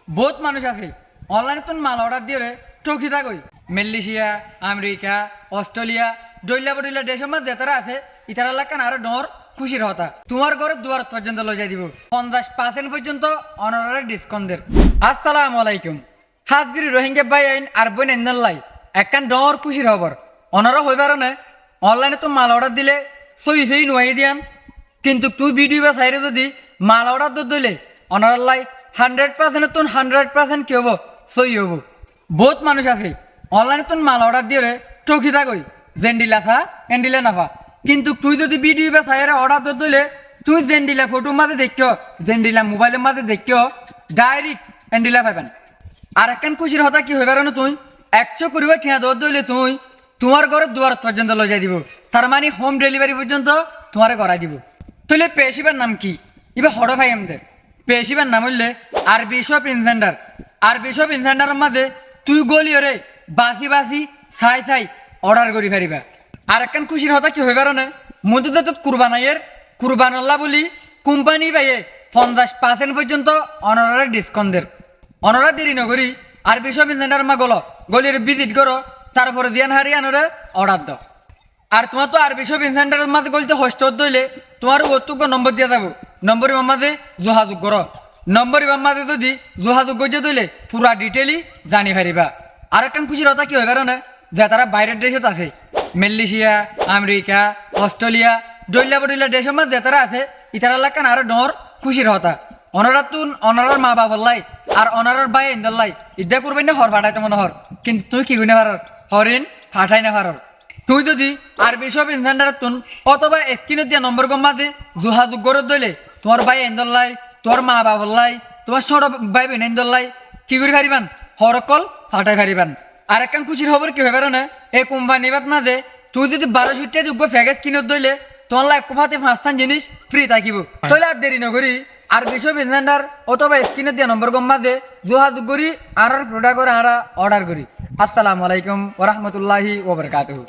বহুত মানুষ আছে অনলাইনে তুমি মাল অর্ডার দিয়ে ঠকি থাকই। মালয়েশিয়া, আমেরিকা, অস্ট্রেলিয়া, ডইলা বডইলা দেশের মাঝে যেতারা আছে ইতারা লাগান আরো ডর খুশির হতা তোমার ঘরে দুয়ার পর্যন্ত লই যাই দিব 50% পর্যন্ত অনারারি ডিসকাউন্ট দের। আসসালামু আলাইকুম। হাজগিরি রোহিঙ্গা ভাই আইন আর বোন এন্দাল্লাই একখান ডর খুশির খবর অনারা হইবার না। অনলাইনে তো মাল অর্ডার দিলে সই নুয়াই দিয়ান, কিন্তু তুই ভিডিও বা সাইডে যদি মাল অর্ডার দিলে অনারাল্লাই 100% তুন 100% কি হবো সই হব। বহুত মানুষ আছে অনলাইনে তুন মাল অর্ডার দিয়ে ঠকি থাকই জেন্ডিলা থা এন্ডিলা নাফা, কিন্তু তুই যদি ভিডিও বা সাইডে অর্ডার দিলে তুই জেন্ডিলা ফটোর মাঝে দেখিও জেন্ডিলা মোবাইলের মাঝে দেখিও ডাইরেক্ট এন্ডিলা পাইবেন। আর একখান খুশির হতা কি হইবার না, তুই 100 করিবা ঠিয়া দৌড় দিলে তুই তোমার ঘরের দুয়ার পর্যন্ত লই যাই দিব, তার মানে হোম ডেলিভারি পর্যন্ত তোমার করাই দিব। তাহলে পেশিবার নাম কি? এবার হড় ভাই আমাদের পেশিবার নাম হইলে আরবি শপ ইনসেন্ডার। আরবি শপ ইনসেন্ডারের মাঝে তুই গলি ওরে বাসি বাসি ছাই ছাই অর্ডার করি পারিবা। আর একখান খুশির হতা কি হইবার না, মধ্যে তো কুরবানাইয়ের কুরবানল্লা বলি কোম্পানি পাইয়ে 50% পর্যন্ত অনারারি ডিসকাউন্ট দের। অনারা দেরি নগরী আরবি শপ ইনসেন্ডার মা গলির ভিজিট করো, তারপরে দিয়ান হারিয়ানোরে অর্ডার দাও। আর তোমার তো আরবি শপ ইনসেন্টারের মাঝে গলিতে হোস্ট দইলে তোমার অত্যুক নম্বর দিয়া যাবো, নম্বরের মাঝে যোগাযোগ করো। নম্বরের মাঝে যদি যোগাযোগ করছে দইলে পুরা ডিটেইলি জানি পারিবা। আর একটা খুশির কথা কি হইবার না, যে তারা বাইরের দেশত আছে মালয়েশিয়া, আমেরিকা, অস্ট্রেলিয়া, ডইলা বডইলা দেশের মাঝে তারা আছে ইতারা লাগান আরো ডর খুশির হতা অনারা তুন অনারার মা বাবার লাই আর অনারার ভাই ইন্দর লাই ইদ্যা করবেন না হর ফাটাইতে মনে হর, কিন্তু তুই কি গুনে পারর হরিণ ফাটাই না পারর। তুই যদি আরবি শপ ইনসেন্টার তুন অথবা স্ক্রিনে দিয়া নম্বর গম মাঝে যোগাযোগ করে দইলে তোমার ভাই ইন্দর লাই তোর মা বাবার লাই তোমার ছোট ভাই বোন ইন্দর লাই কি করে পারিবান হরকল ফাটাই পারিবান। আর একখান খুশির খবর কি হইবার না, এই কোম্পানি বাদ মাঝে তুই যদি 1200 টাকা যোগ্য প্যাকেজ কিনে দইলে তোমার লাই কোফাতে 5 জিনিস ফ্রি থাকিব। তাহলে আর দেরি নকরি আরবি শপ ইনসেন্টার অথবা স্ক্রিনে দিয়া নম্বর গম মাঝে যোগাযোগ করি আর প্রোডাক্ট করে আর অর্ডার করি। আসসালামু আলাইকুম ওয়া রাহমাতুল্লাহি ওয়া বারাকাতুহু।